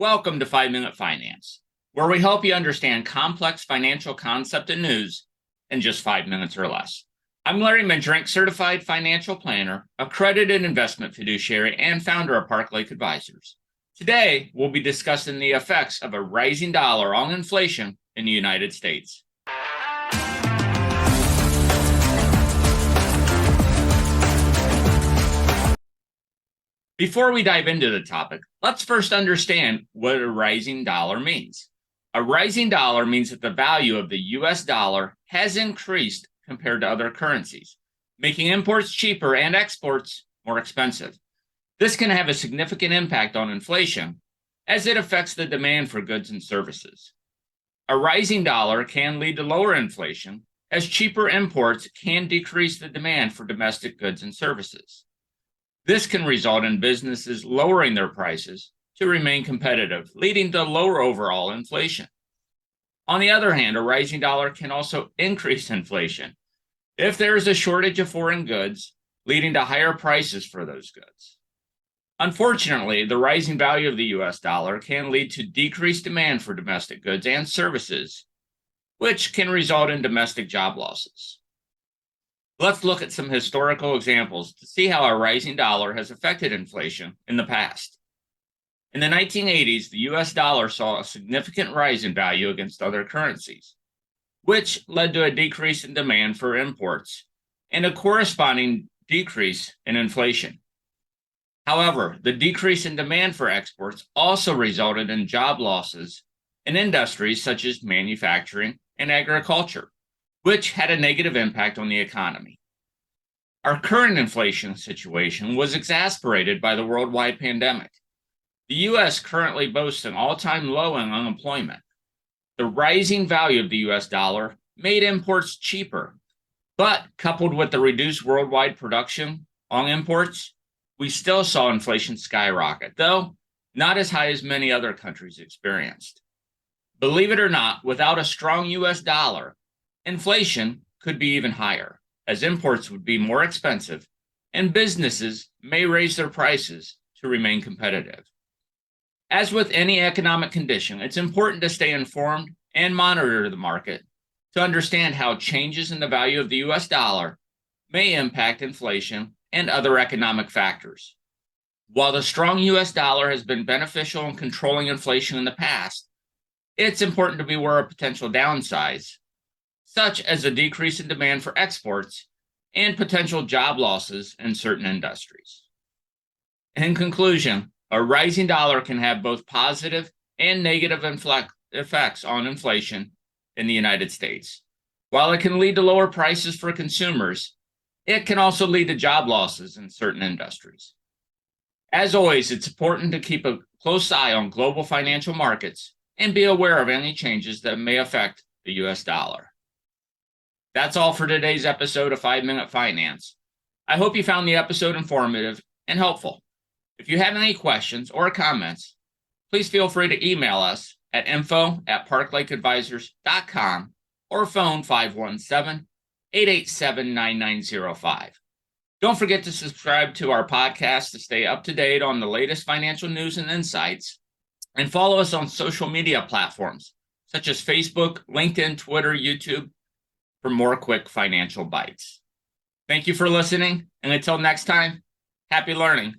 Welcome to 5 Minute Finance, where we help you understand complex financial concept and news in just 5 minutes or less. I'm Larry Mindrink, certified financial planner, accredited investment fiduciary, and founder of Park Lake Advisors. Today, we'll be discussing the effects of a rising dollar on inflation in the United States. Before we dive into the topic, let's first understand what a rising dollar means. A rising dollar means that the value of the US dollar has increased compared to other currencies, making imports cheaper and exports more expensive. This can have a significant impact on inflation as it affects the demand for goods and services. A rising dollar can lead to lower inflation as cheaper imports can decrease the demand for domestic goods and services. This can result in businesses lowering their prices to remain competitive, leading to lower overall inflation. On the other hand, a rising dollar can also increase inflation if there is a shortage of foreign goods, leading to higher prices for those goods. Unfortunately, the rising value of the US dollar can lead to decreased demand for domestic goods and services, which can result in domestic job losses. Let's look at some historical examples to see how a rising dollar has affected inflation in the past. In the 1980s, the US dollar saw a significant rise in value against other currencies, which led to a decrease in demand for imports and a corresponding decrease in inflation. However, the decrease in demand for exports also resulted in job losses in industries such as manufacturing and agriculture, which had a negative impact on the economy. Our current inflation situation was exacerbated by the worldwide pandemic. The U.S. currently boasts an all-time low in unemployment. The rising value of the U.S. dollar made imports cheaper, but coupled with the reduced worldwide production on imports, we still saw inflation skyrocket, though not as high as many other countries experienced. Believe it or not, without a strong U.S. dollar, inflation could be even higher, as imports would be more expensive and businesses may raise their prices to remain competitive. As with any economic condition, it's important to stay informed and monitor the market to understand how changes in the value of the US dollar may impact inflation and other economic factors. While the strong US dollar has been beneficial in controlling inflation in the past, it's important to be aware of potential downsides, such as a decrease in demand for exports and potential job losses in certain industries. In conclusion, a rising dollar can have both positive and negative effects on inflation in the United States. While it can lead to lower prices for consumers, it can also lead to job losses in certain industries. As always, it's important to keep a close eye on global financial markets and be aware of any changes that may affect the US dollar. That's all for today's episode of 5 Minute Finance. I hope you found the episode informative and helpful. If you have any questions or comments, please feel free to email us at info@parklakeadvisors.com or phone 517-887-9905. Don't forget to subscribe to our podcast to stay up to date on the latest financial news and insights, and follow us on social media platforms such as Facebook, LinkedIn, Twitter, YouTube, for more quick financial bites. Thank you for listening, and until next time, happy learning.